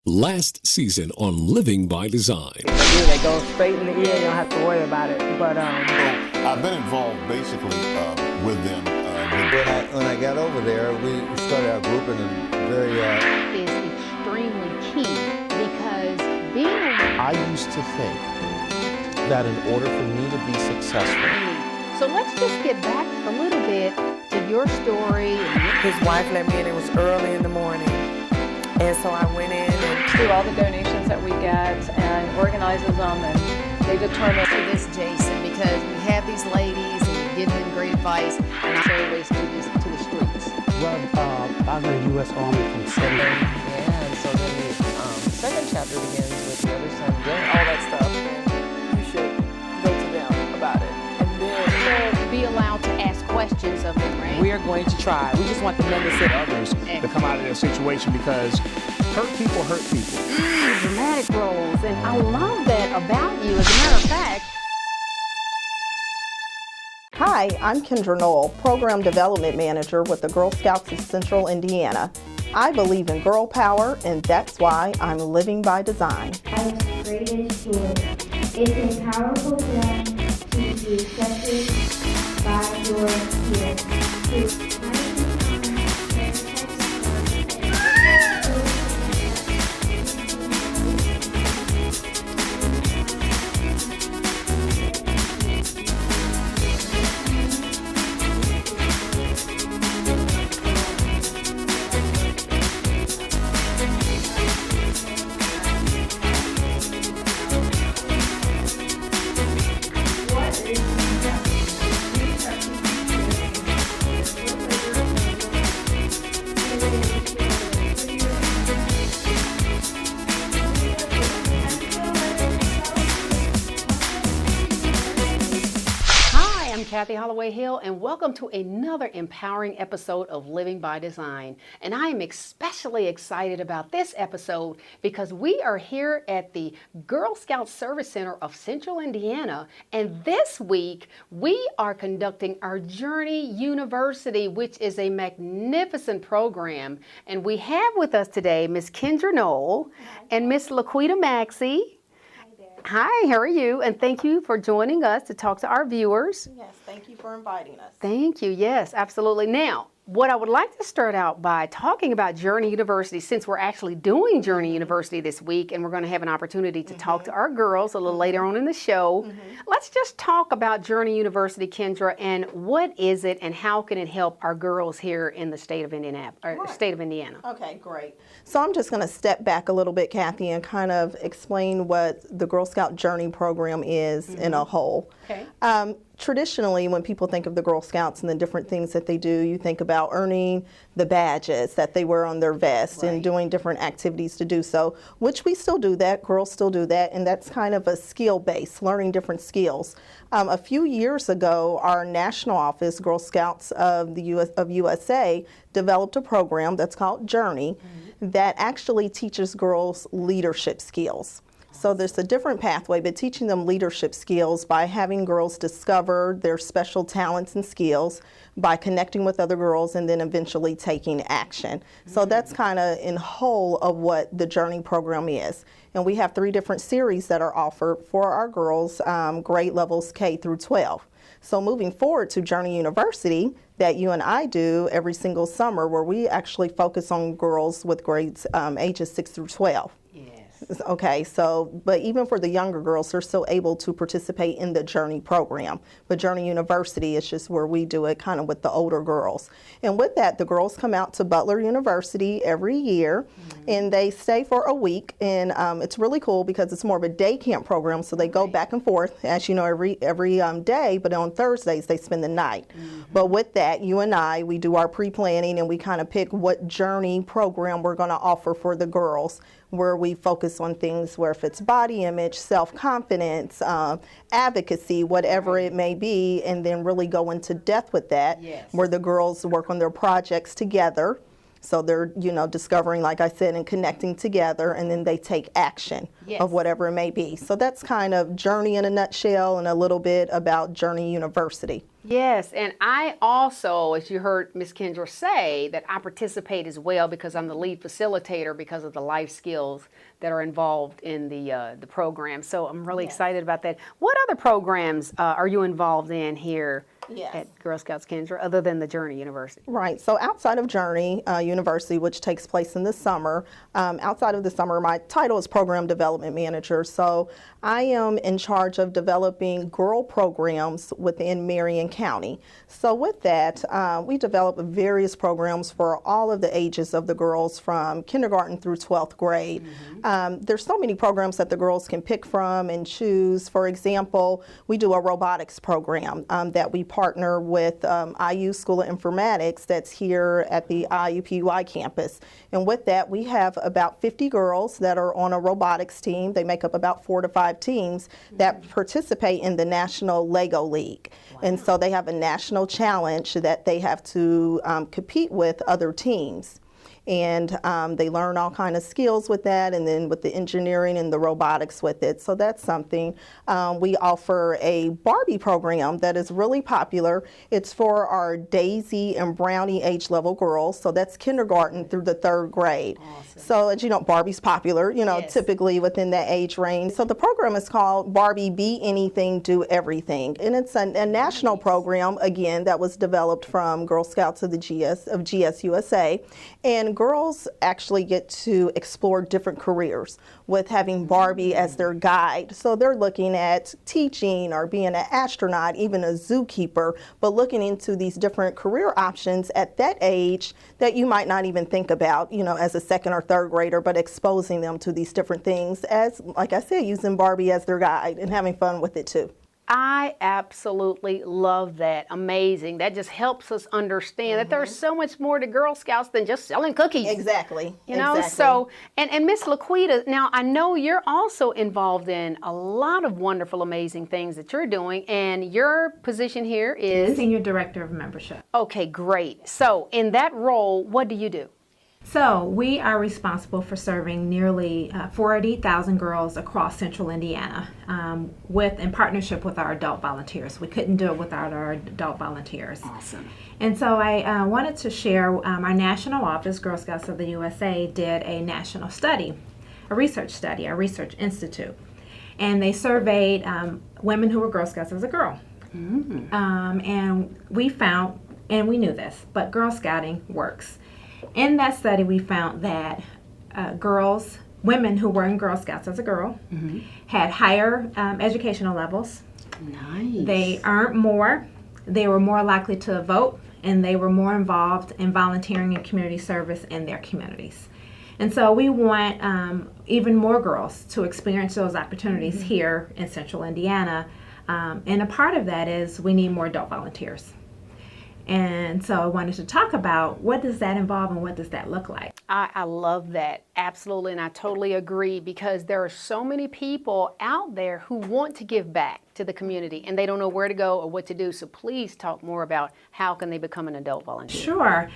Last season on Living by Design. They go straight in the ear, you don't have to worry about it. But I've been involved basically with them. When I got over there, we started our group in a very... is extremely key because being... I used to think that in order for me to be successful... So let's just get back a little bit to your story. his wife let me in, it was early in the morning. And so I went in and through all the donations that we get and organizes them, and they determine to this, Jason, because we have these ladies and you're giving them great advice and our service to the streets. Well, I was in the U.S. Army from 70. yeah, and so then the second chapter begins with the other son doing all that stuff, and you should go to them about it. And then So be allowed to ask questions of them, right? we are going to try. We just want the men to sit others to come out of their situation, because hurt people hurt people. Dramatic roles, and I love that about you. As a matter of fact, Hi, I'm Kendra Knoll, Program Development Manager with the Girl Scouts of Central Indiana. I believe in girl power, and that's why I'm living by design. I was created to it's empowerful for them to be accepted by your peers. Cathy Holloway Hill, and welcome to another empowering episode of Living by Design. And I am especially excited about this episode because we are here at the Girl Scout Service Center of Central Indiana, and this week we are conducting our Journey University, which is a magnificent program. And we have with us today Miss Kendra Knoll and Miss Laquita Maxey. Hi, how are you? And thank you for joining us to talk to our viewers. Yes, thank you for inviting us. Thank you. Yes, absolutely. Now, what I would like to start out by talking about Journey University, since we're actually doing Journey University this week, and we're going to have an opportunity to talk to our girls a little later on in the show. Let's just talk about Journey University, Kendra, and what is it and how can it help our girls here in the state of Indiana? Okay, great. So I'm just going to step back a little bit, Cathy, and kind of explain what the Girl Scout Journey program is in a whole. Okay. Traditionally, when people think of the Girl Scouts and the different things that they do, you think about earning the badges that they wear on their vest and doing different activities to do so, which we still do that, girls still do that, and that's kind of a skill base, learning different skills. A few years ago, our national office, Girl Scouts of USA, developed a program that's called Journey that actually teaches girls leadership skills. So there's a different pathway, but teaching them leadership skills by having girls discover their special talents and skills, by connecting with other girls, and then eventually taking action. So that's kind of in whole of what the Journey program is. And we have 3 different series that are offered for our girls, grade levels K through 12. So moving forward to Journey University, that you and I do every single summer, where we actually focus on girls with grades ages 6 through 12. Okay, so, but even for the younger girls, they're still able to participate in the Journey program. But Journey University is just where we do it kind of with the older girls. And with that, the girls come out to Butler University every year, and they stay for a week. And it's really cool because it's more of a day camp program, so they go back and forth, as you know, every day, but on Thursdays they spend the night. But with that, you and I, we do our pre-planning, and we kind of pick what Journey program we're going to offer for the girls, where we focus on things where if it's body image, self-confidence, advocacy, whatever it may be, and then really go into depth with that, where the girls work on their projects together. So they're, discovering, like I said, and connecting together, and then they take action of whatever it may be. So that's kind of Journey in a nutshell, and a little bit about Journey University. Yes, and I also, as you heard Ms. Kendra say, that I participate as well because I'm the lead facilitator because of the life skills that are involved in the program. So I'm really excited about that. What other programs are you involved in here at Girl Scouts Kendra, other than the Journey University? Right. So outside of Journey University, which takes place in the summer, outside of the summer, my title is Program Development Manager. So I am in charge of developing girl programs within Marion County. So with that, we develop various programs for all of the ages of the girls from kindergarten through 12th grade. There's so many programs that the girls can pick from and choose. For example, we do a robotics program that we partner with IU School of Informatics that's here at the IUPUI campus. And with that, we have about 50 girls that are on a robotics team. They make up about 4 to 5 teams that participate in the National Lego League. And so they have a national challenge that they have to compete with other teams. And they learn all kind of skills with that, and then with the engineering and the robotics with it. So that's something. We offer a Barbie program that is really popular. It's for our Daisy and Brownie age level girls. So that's kindergarten through the 3rd grade. Awesome. So as you know, Barbie's popular, typically within that age range. So the program is called Barbie Be Anything, Do Everything. And it's a national program, again, that was developed from Girl Scouts of GSUSA. And girls actually get to explore different careers with having Barbie as their guide. So they're looking at teaching or being an astronaut, even a zookeeper, but looking into these different career options at that age that you might not even think about, as a 2nd or 3rd grader, but exposing them to these different things as, like I said, using Barbie as their guide and having fun with it too. I absolutely love that. Amazing. That just helps us understand that there's so much more to Girl Scouts than just selling cookies. Exactly. So, and Miss Laquita, now I know you're also involved in a lot of wonderful, amazing things that you're doing, and your position here is? Senior Director of Membership. Okay, great. So in that role, what do you do? So we are responsible for serving nearly 40,000 girls across central Indiana in partnership with our adult volunteers. We couldn't do it without our adult volunteers. Awesome. And so I wanted to share our national office, Girl Scouts of the USA, did a national study, a research institute. And they surveyed women who were Girl Scouts as a girl. And we found, and we knew this, but Girl Scouting works. In that study, we found that women who were in Girl Scouts as a girl, had higher educational levels. Nice. They earned more. They were more likely to vote, and they were more involved in volunteering and community service in their communities. And so we want even more girls to experience those opportunities here in central Indiana. And a part of that is we need more adult volunteers. And so I wanted to talk about what does that involve and what does that look like. I love that. Absolutely. And I totally agree, because there are so many people out there who want to give back to the community and they don't know where to go or what to do. So please talk more about how can they become an adult volunteer. Sure.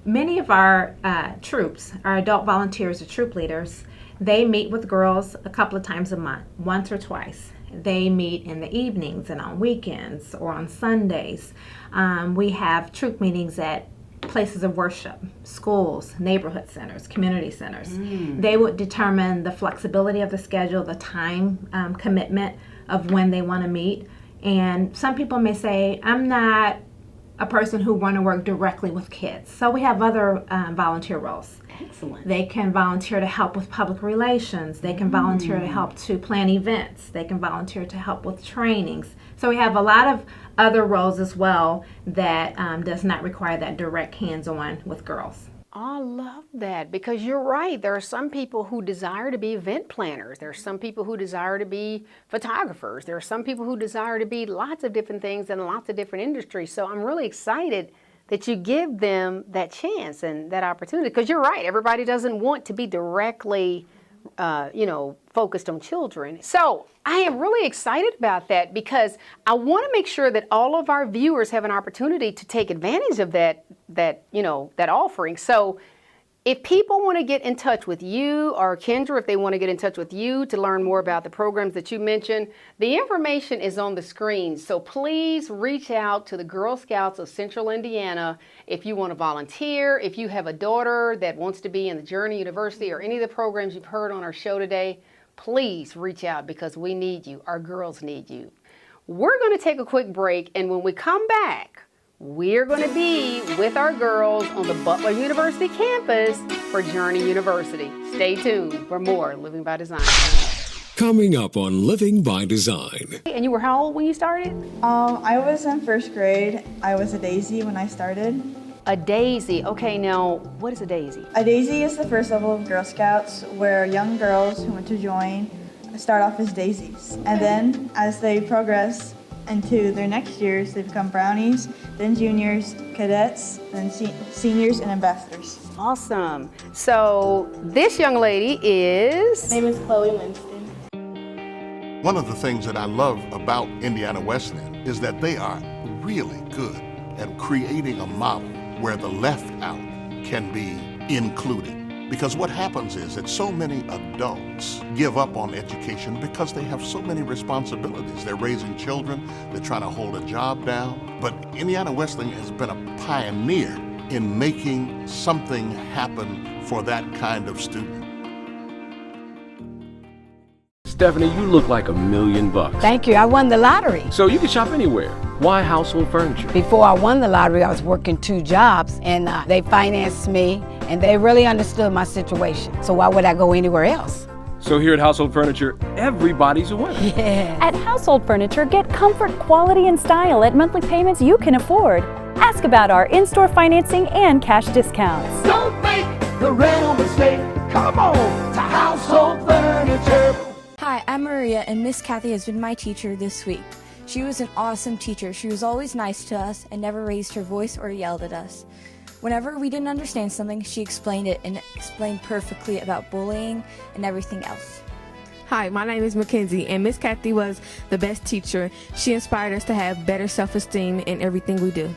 Many of our troops, our adult volunteers or troop leaders, they meet with girls a couple of times a month, once or twice. They meet in the evenings and on weekends or on Sundays. We have troop meetings at places of worship, schools, neighborhood centers, community centers. They would determine the flexibility of the schedule, the time commitment of when they want to meet. And some people may say, I'm not a person who want to work directly with kids. So we have other volunteer roles. Excellent. They can volunteer to help with public relations. They can volunteer to help to plan events. They can volunteer to help with trainings. So we have a lot of other roles as well that does not require that direct hands-on with girls. I love that, because you're right. There are some people who desire to be event planners. There are some people who desire to be photographers. There are some people who desire to be lots of different things in lots of different industries. So I'm really excited that you give them that chance and that opportunity, because you're right. Everybody doesn't want to be directly, focused on children. So I am really excited about that, because I want to make sure that all of our viewers have an opportunity to take advantage of that that offering. So if people want to get in touch with you, or Kendra, if they want to get in touch with you to learn more about the programs that you mentioned, the information is on the screen. So please reach out to the Girl Scouts of Central Indiana if you want to volunteer, if you have a daughter that wants to be in the Journey University or any of the programs you've heard on our show today. Please reach out because we need you. Our girls need you. We're going to take a quick break, and when we come back, we're going to be with our girls on the Butler University campus for Journey University. Stay tuned for more Living by Design. Coming up on Living by Design. And you were how old when you started? I was in first grade. I was a daisy when I started. A daisy. Okay, now what is a daisy? A daisy is the first level of Girl Scouts where young girls who want to join start off as daisies. And then as they progress into their next years, they become brownies, then juniors, cadets, then seniors, and ambassadors. Awesome. So this young lady is... My name is Chloe Winston. One of the things that I love about Indiana Wesleyan is that they are really good at creating a model where the left out can be included. Because what happens is that so many adults give up on education because they have so many responsibilities. They're raising children, they're trying to hold a job down. But Indiana Wesleyan has been a pioneer in making something happen for that kind of student. Stephanie, you look like $1 million. Thank you. I won the lottery. So you can shop anywhere. Why household furniture? Before I won the lottery, I was working 2 jobs, and they financed me, and they really understood my situation. So why would I go anywhere else? So here at Household Furniture, everybody's a winner. Yeah. At Household Furniture, get comfort, quality, and style at monthly payments you can afford. Ask about our in-store financing and cash discounts. Don't make the rental mistake. Come on to Household Furniture. Hi, I'm Maria, and Miss Cathy has been my teacher this week. She was an awesome teacher. She was always nice to us and never raised her voice or yelled at us. Whenever we didn't understand something, she explained it and explained perfectly about bullying and everything else. Hi, my name is Mackenzie, and Miss Cathy was the best teacher. She inspired us to have better self-esteem in everything we do.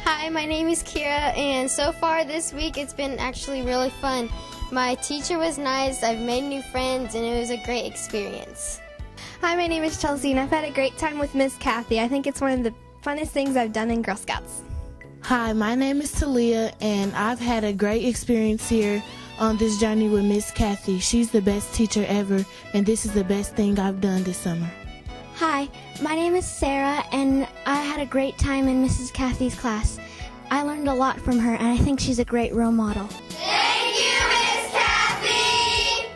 Hi, my name is Kira, and so far this week it's been actually really fun. My teacher was nice, I've made new friends, and it was a great experience. Hi, my name is Chelsea, and I've had a great time with Miss Cathy. I think it's one of the funnest things I've done in Girl Scouts. Hi, my name is Talia, and I've had a great experience here on this journey with Miss Cathy. She's the best teacher ever, and this is the best thing I've done this summer. Hi, my name is Sarah, and I had a great time in Mrs. Cathy's class. I learned a lot from her, and I think she's a great role model. Thank you, Miss Cathy!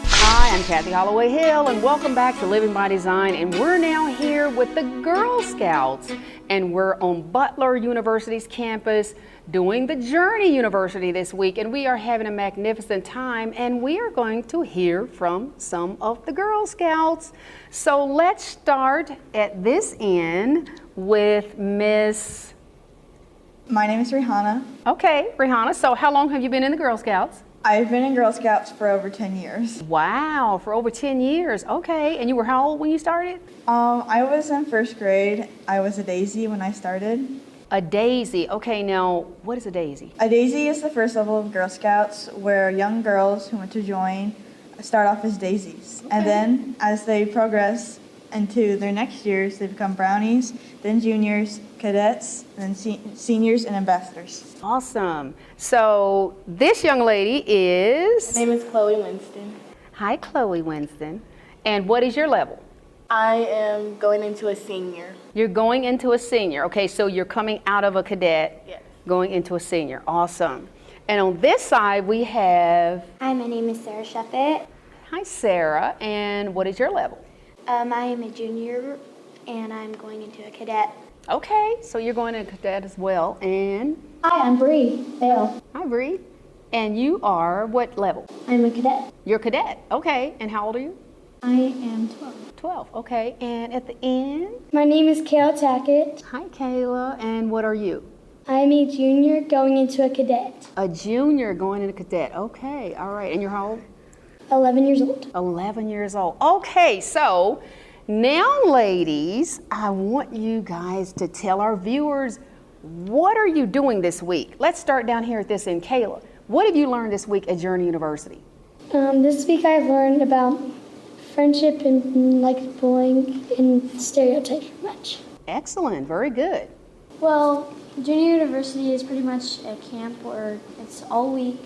Hi, I'm Cathy Holloway Hill, and welcome back to Living by Design. And we're now here with the Girl Scouts, and we're on Butler University's campus doing the Journey University this week, and we are having a magnificent time, and we are going to hear from some of the Girl Scouts. So let's start at this end with Miss... My name is Rihanna. Okay, Rihanna, so how long have you been in the Girl Scouts? I've been in Girl Scouts for over 10 years. Wow, for over 10 years. Okay, and you were how old when you started? I was in first grade. I was a daisy when I started. A daisy. Okay, now what is a daisy? A daisy is the first level of Girl Scouts where young girls who want to join start off as daisies. Okay. And then as they progress into their next years, they become brownies, then juniors, cadets, then seniors, and ambassadors. Awesome. So this young lady is... My name is Chloe Winston. Hi, Chloe Winston. And what is your level? I am going into a senior. You're going into a senior. Okay, so you're coming out of a cadet, yes, going into a senior. Awesome. And on this side, we have... Hi, my name is Sarah Sheffett. Hi, Sarah. And what is your level? I am a junior, and I'm going into a cadet. Okay, so you're going into a cadet as well. And... Hi, I'm Bree Bell. Hi, Bree. And you are what level? I'm a cadet. You're a cadet. Okay, and how old are you? I am 12. 12, okay. And at the end? My name is Kayla Tackett. Hi, Kayla. And what are you? I'm a junior going into a cadet. A junior going into cadet. Okay, all right. And you're how old? 11 years old. 11 years old. Okay, so now, ladies, I want you guys to tell our viewers what are you doing this week? Let's start down here at this end. Kayla, what have you learned this week at Journey University? This week I've learned about friendship and like bullying and stereotypes much. Excellent, very good. Well, Junior University is pretty much a camp where it's all week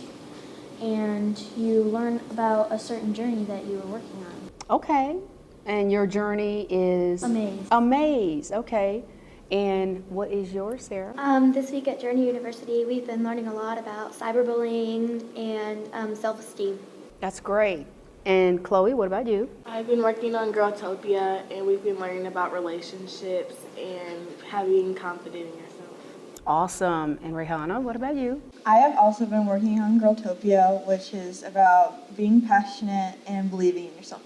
and you learn about a certain journey that you were working on. Okay, and your journey is? Amaze. Amaze, okay. And what is yours, Sarah? This week at Journey University, we've been learning a lot about cyberbullying and self-esteem. That's great. And Chloe, what about you? I've been working on Girltopia, and we've been learning about relationships and having confidence in yourself. Awesome. And Rehana, what about you? I have also been working on Girltopia, which is about being passionate and believing in yourself.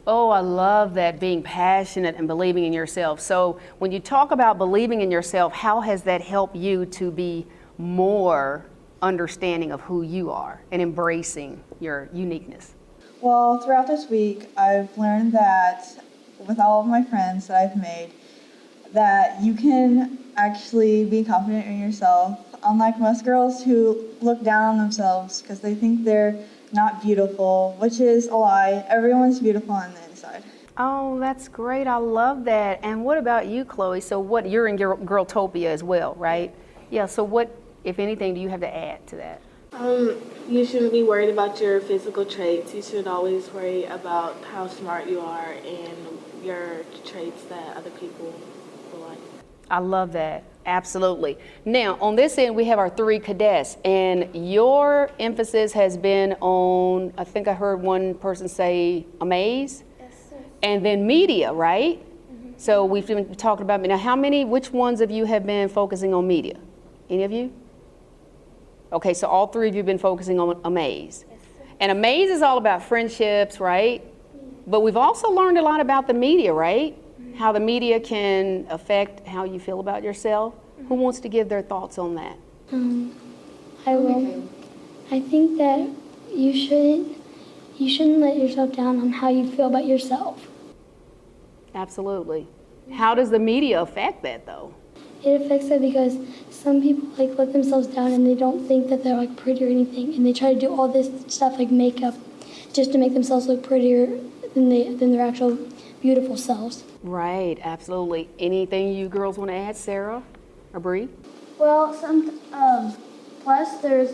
Oh, I love that, being passionate and believing in yourself. So when you talk about believing in yourself, how has that helped you to be more understanding of who you are and embracing your uniqueness? Well, throughout this week, I've learned that with all of my friends that I've made, that you can actually be confident in yourself, unlike most girls who look down on themselves because they think they're not beautiful, which is a lie. Everyone's beautiful on the inside. Oh, that's great. I love that. And what about you, Chloe? So what, you're in Girltopia as well, right? Yeah, so what, if anything, do you have to add to that? You shouldn't be worried about your physical traits. You should always worry about how smart you are and your traits that other people will like. I love that. Absolutely. Now, on this end, we have our 3 cadets, and your emphasis has been on, I think I heard one person say Amaze? Yes, sir. And then media, right? Mm-hmm. So we've been talking about, now which ones of you have been focusing on media? Any of you? Okay, so all 3 of you have been focusing on Amaze. Yes, sir. And Amaze is all about friendships, right? But we've also learned a lot about the media, right? How the media can affect how you feel about yourself. Who wants to give their thoughts on that? I will. I think that you shouldn't let yourself down on how you feel about yourself. Absolutely. How does the media affect that, though? It affects it because some people like let themselves down and they don't think that they're like pretty or anything, and they try to do all this stuff like makeup just to make themselves look prettier than their actual beautiful selves. Right, absolutely. Anything you girls want to add, Sarah or Bree? Well, plus there's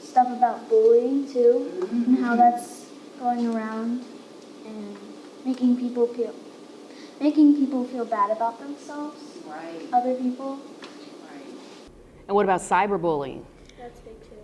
stuff about bullying too, and how that's going around and making people feel bad about themselves. Right. Other people. Right. And what about cyberbullying? That's big too.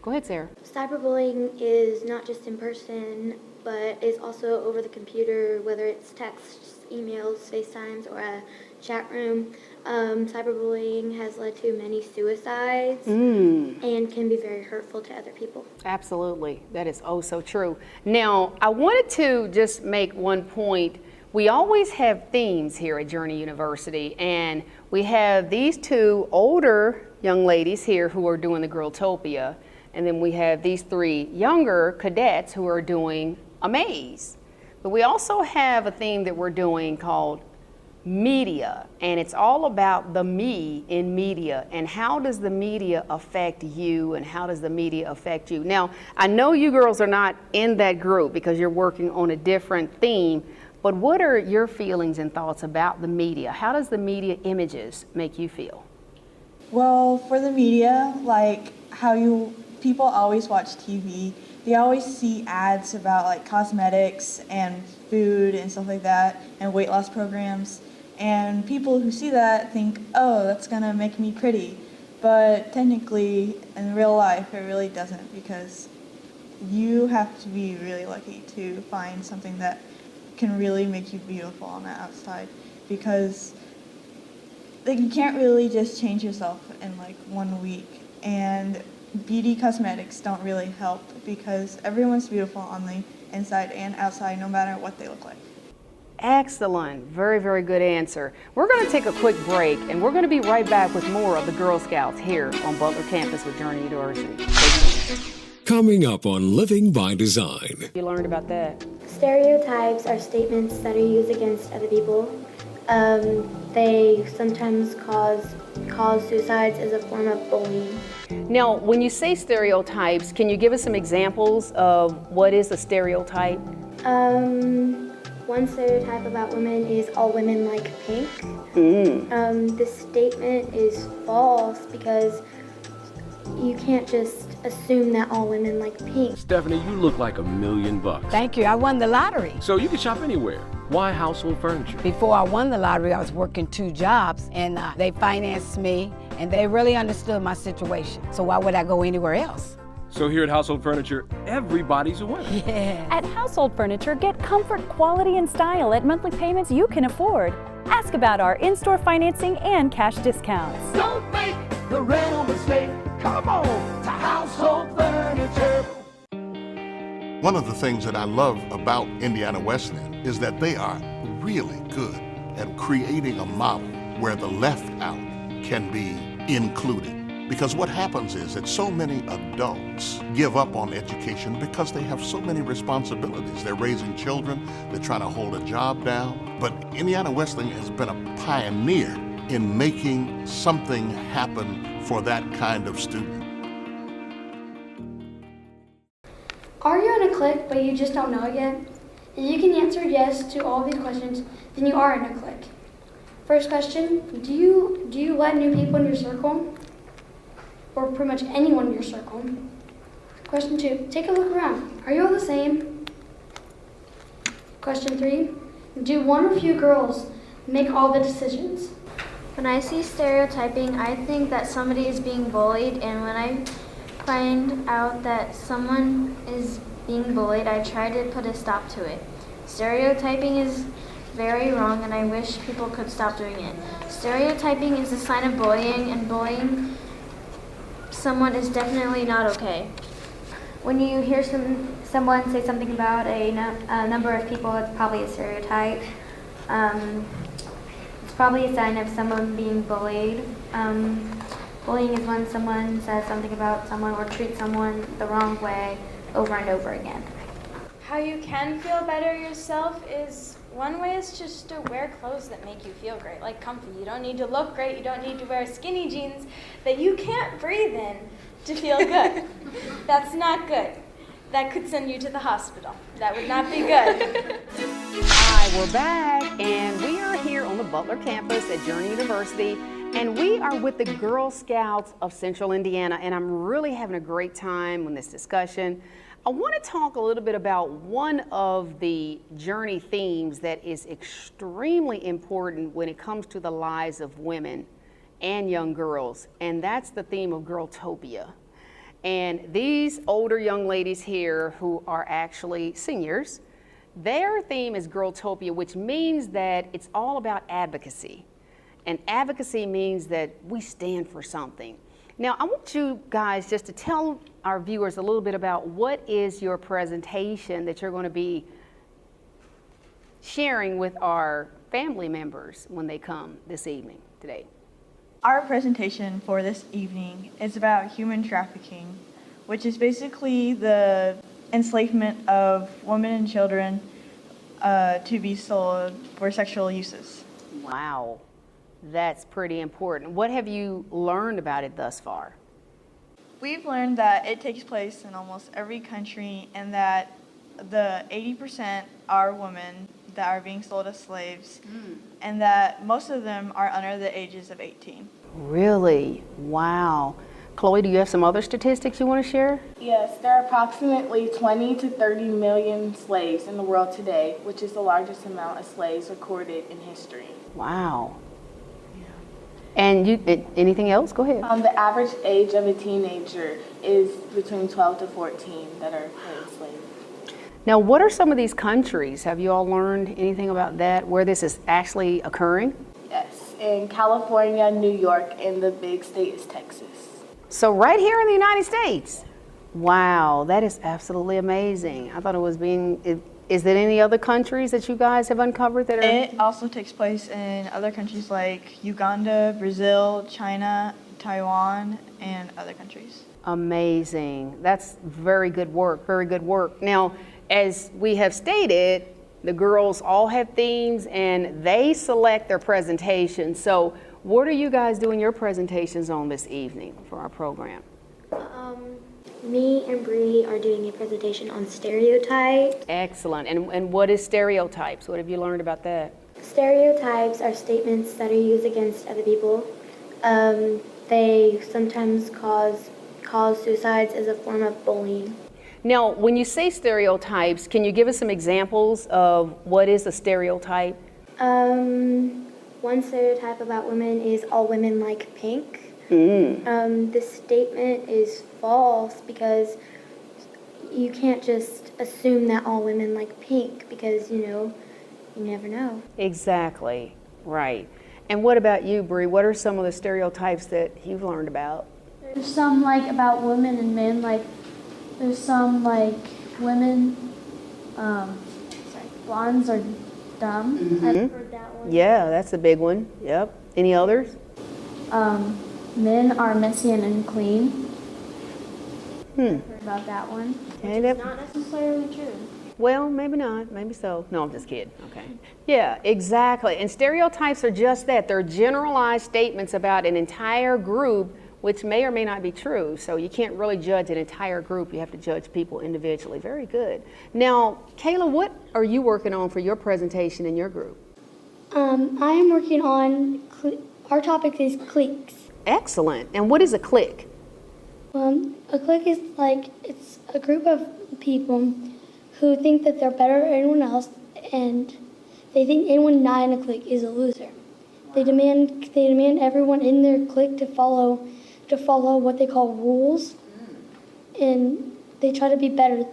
Go ahead, Sarah. Cyberbullying is not just in person, but is also over the computer, whether it's texts, emails, FaceTimes, or a chat room. Cyberbullying has led to many suicides and can be very hurtful to other people. Absolutely. That is oh so true. Now, I wanted to just make one point. We always have themes here at Journey University, and we have these 2 older young ladies here who are doing the Girltopia, and then we have these 3 younger cadets who are doing Amaze. But we also have a theme that we're doing called media, and it's all about the me in media, and how does the media affect you, and how does the media affect you? Now, I know you girls are not in that group because you're working on a different theme, but what are your feelings and thoughts about the media? How does the media images make you feel? Well, for the media, like how people always watch TV, they always see ads about like cosmetics and food and stuff like that, and weight loss programs. And people who see that think, oh, that's gonna make me pretty. But technically, in real life, it really doesn't, because you have to be really lucky to find something that can really make you beautiful on the outside, because like you can't really just change yourself in like 1 week, and beauty cosmetics don't really help because everyone's beautiful on the inside and outside no matter what they look like. Excellent. Very, very good answer. We're going to take a quick break, and we're going to be right back with more of the Girl Scouts here on Butler campus with Journey University. Coming up on Living by Design. You learned about that. Stereotypes are statements that are used against other people. They sometimes cause suicides as a form of bullying. Now, when you say stereotypes, can you give us some examples of what is a stereotype? One stereotype about women is all women like pink. This statement is false because you can't just assume that all women like pink. Stephanie, you look like $1,000,000. Thank you. I won the lottery. So you can shop anywhere. Why household furniture? Before I won the lottery, I was working 2 jobs, and they financed me, and they really understood my situation. So why would I go anywhere else? So here at Household Furniture, everybody's a winner. Yeah. At Household Furniture, get comfort, quality, and style at monthly payments you can afford. Ask about our in-store financing and cash discounts. Don't make the rental mistake. Come on to Household Furniture. One of the things that I love about Indiana Wesleyan is that they are really good at creating a model where the left out can be included. Because what happens is that so many adults give up on education because they have so many responsibilities. They're raising children, they're trying to hold a job down. But Indiana Wesleyan has been a pioneer in making something happen for that kind of student. Are you in a clique but you just don't know it yet? If you can answer yes to all these questions, then you are in a clique. First question, do you let new people in your circle? Or pretty much anyone in your circle? Question 2, take a look around. Are you all the same? Question 3, do one or few girls make all the decisions? When I see stereotyping, I think that somebody is being bullied, and when I find out that someone is being bullied, I try to put a stop to it. Stereotyping is very wrong, and I wish people could stop doing it. Stereotyping is a sign of bullying, and bullying someone is definitely not okay. When you hear someone say something about a number of people, it's probably a stereotype. It's probably a sign of someone being bullied. Bullying is when someone says something about someone or treats someone the wrong way over and over again. How you can feel better yourself is, one way is just to wear clothes that make you feel great, like comfy. You don't need to look great, you don't need to wear skinny jeans that you can't breathe in to feel good. That's not good. That could send you to the hospital. That would not be good. Hi, we're back, and we are here on the Butler campus at Journey University, and we are with the Girl Scouts of Central Indiana, and I'm really having a great time on this discussion. I want to talk a little bit about one of the Journey themes that is extremely important when it comes to the lives of women and young girls, and that's the theme of Girltopia. And these older young ladies here who are actually seniors, their theme is Girltopia, which means that it's all about advocacy. And advocacy means that we stand for something. Now, I want you guys just to tell our viewers a little bit about what is your presentation that you're going to be sharing with our family members when they come this evening, today. Our presentation for this evening is about human trafficking, which is basically the enslavement of women and children to be sold for sexual uses. Wow. That's pretty important. What have you learned about it thus far? We've learned that it takes place in almost every country, and that the 80% are women that are being sold as slaves, and that most of them are under the ages of 18. Really? Wow. Chloe, do you have some other statistics you want to share? Yes, there are approximately 20 to 30 million slaves in the world today, which is the largest amount of slaves recorded in history. Wow. And anything else? Go ahead. The average age of a teenager is between 12 to 14 that are enslaved. Now, what are some of these countries? Have you all learned anything about that, where this is actually occurring? Yes, in California, New York, and the big state is Texas. So right here in the United States? Wow, that is absolutely amazing. I thought it was is there any other countries that you guys have uncovered that are? It also takes place in other countries like Uganda, Brazil, China, Taiwan, and other countries. Amazing. That's very good work, very good work. Now, as we have stated, The girls all have themes and they select their presentations. So what are you guys doing your presentations on this evening for our program? Me and Bree are doing a presentation on stereotypes. Excellent. And what is stereotypes? What have you learned about that? Stereotypes are statements that are used against other people. They sometimes cause suicides as a form of bullying. Now, when you say stereotypes, can you give us some examples of what is a stereotype? One stereotype about women is all women like pink. This statement is false because you can't just assume that all women like pink because, you never know. Exactly, right. And what about you, Bree? What are some of the stereotypes that you've learned about? There's some about women and men, there's some women, blondes are dumb. Mm-hmm. I've heard that one. Yeah, that's a big one. Yep. Any others? Men are messy and unclean. I've heard about that one. Okay, It's not necessarily true. Well, maybe not, maybe so. No, I'm just kidding, okay. Yeah, exactly. And stereotypes are just that. They're generalized statements about an entire group, which may or may not be true. So you can't really judge an entire group. You have to judge people individually. Very good. Now, Kayla, what are you working on for your presentation in your group? I am working on, our topic is cliques. Excellent. And what is a clique? A clique is it's a group of people who think that they're better than anyone else, and they think anyone not in a clique is a loser. They demand everyone in their clique to follow what they call rules, and they try to be better.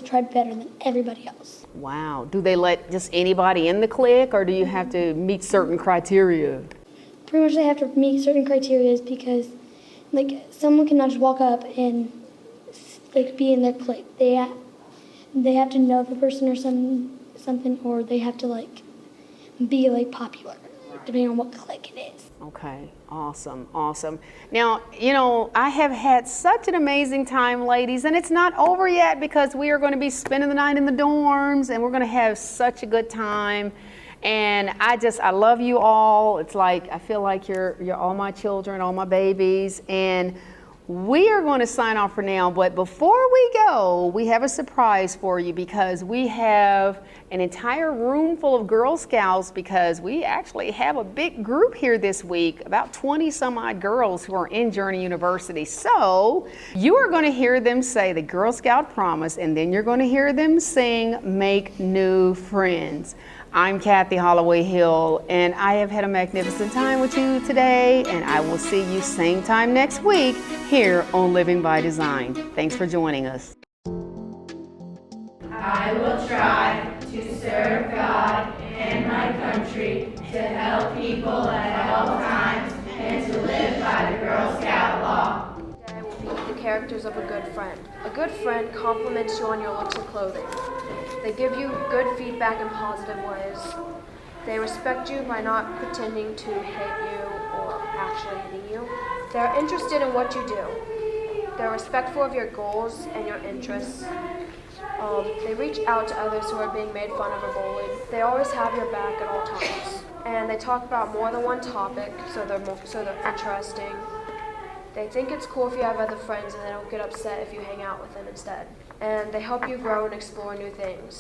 Try better than everybody else. Wow. Do they let just anybody in the clique, or do you have to meet certain criteria? Pretty much they have to meet certain criteria because someone cannot just walk up and be in their clique. They have to know the person or something, or they have to be popular, depending on what clique it is. Okay, awesome, awesome. Now, I have had such an amazing time, ladies, and it's not over yet because we are going to be spending the night in the dorms and we're going to have such a good time. And I love you all. It's I feel like you're all my children, all my babies. And we are going to sign off for now, but before we go, we have a surprise for you because we have an entire room full of Girl Scouts because we actually have a big group here this week, about 20 some odd girls who are in Journey University. So you are going to hear them say the Girl Scout promise, and then you're going to hear them sing Make New Friends. I'm Cathy Holloway Hill, and I have had a magnificent time with you today, and I will see you same time next week here on Living by Design. Thanks for joining us. I will try to serve God and my country, to help people at all times, and to live by the Girl Scout law. Today will be the characters of a good friend. A good friend compliments you on your looks and clothing. They give you good feedback in positive ways. They respect you by not pretending to hate you or actually hating you. They're interested in what you do. They're respectful of your goals and your interests. They reach out to others who are being made fun of or bullied. They always have your back at all times. And they talk about more than one topic, so they're interesting. They think it's cool if you have other friends, and they don't get upset if you hang out with them instead. And they help you grow and explore new things.